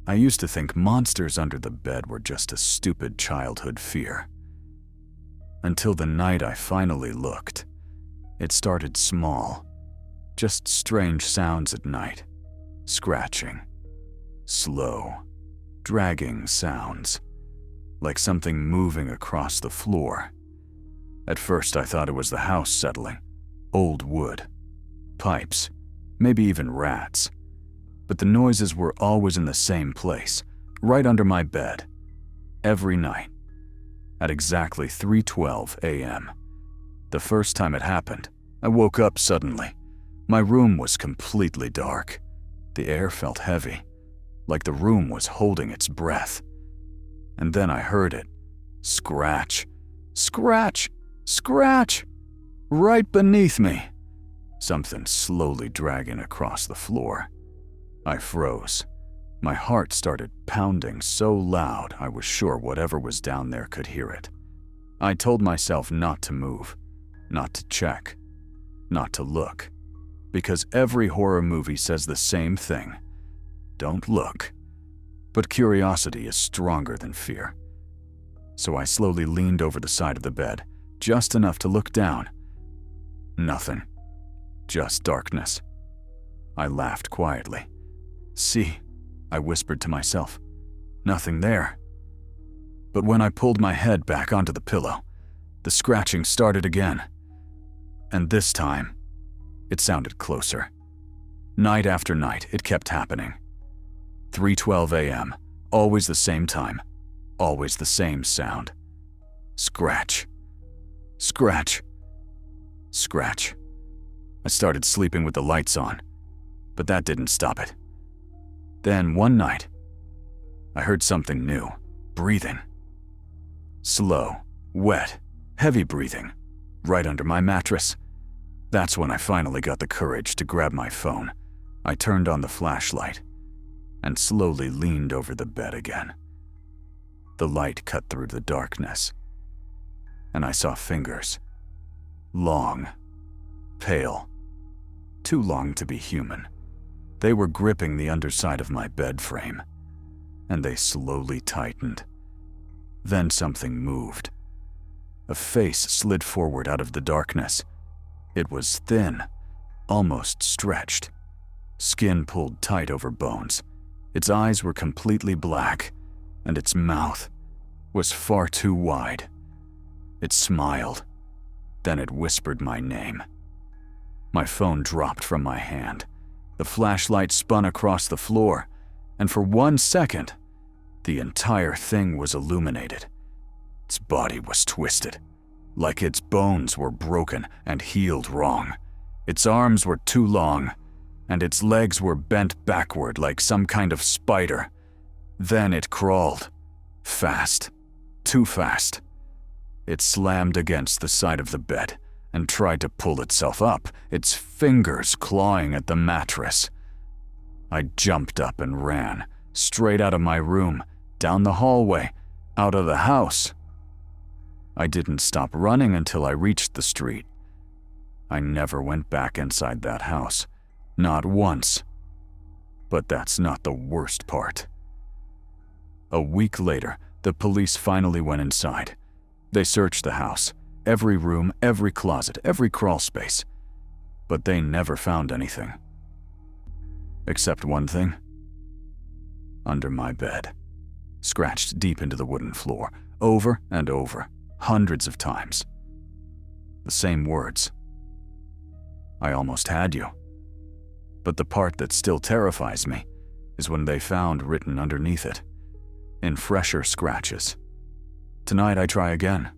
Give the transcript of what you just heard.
I used to think monsters under the bed were just a stupid childhood fear. Until the night I finally looked. It started small, just strange sounds at night. Scratching. Slow, dragging sounds. Like something moving across the floor. At first I thought it was the house settling. Old wood. Pipes. Maybe even rats. But the noises were always in the same place, right under my bed. Every night. At exactly 3:12 a.m. The first time it happened, I woke up suddenly. My room was completely dark. The air felt heavy, like the room was holding its breath. And then I heard it. Scratch. Scratch. Scratch. Right beneath me. Something slowly dragging across the floor. I froze. My heart started pounding so loud I was sure whatever was down there could hear it. I told myself not to move, not to check, not to look, because every horror movie says the same thing. Don't look. But curiosity is stronger than fear. So I slowly leaned over the side of the bed, just enough to look down. Nothing. Just darkness. I laughed quietly. See, I whispered to myself. Nothing there. But when I pulled my head back onto the pillow, the scratching started again. And this time, it sounded closer. Night after night, it kept happening. 3:12 a.m., always the same time, always the same sound. Scratch. Scratch. Scratch. I started sleeping with the lights on, but that didn't stop it. Then one night, I heard something new, breathing. Slow, wet, heavy breathing, right under my mattress. That's when I finally got the courage to grab my phone. I turned on the flashlight and slowly leaned over the bed again. The light cut through the darkness, and I saw fingers. Long, pale, too long to be human. They were gripping the underside of my bed frame, and they slowly tightened. Then something moved. A face slid forward out of the darkness. It was thin, almost stretched. Skin pulled tight over bones. Its eyes were completely black, and its mouth was far too wide. It smiled. Then it whispered my name. My phone dropped from my hand. The flashlight spun across the floor, and for 1 second, the entire thing was illuminated. Its body was twisted, like its bones were broken and healed wrong. Its arms were too long, and its legs were bent backward like some kind of spider. Then it crawled. Fast. Too fast. It slammed against the side of the bed and tried to pull itself up, its fingers clawing at the mattress. I jumped up and ran, straight out of my room, down the hallway, out of the house. I didn't stop running until I reached the street. I never went back inside that house, not once. But that's not the worst part. A week later, the police finally went inside. They searched the house, every room, every closet, every crawl space. But they never found anything. Except one thing. Under my bed. Scratched deep into the wooden floor, over and over, hundreds of times. The same words. I almost had you. But the part that still terrifies me is when they found written underneath it, in fresher scratches. Tonight I try again.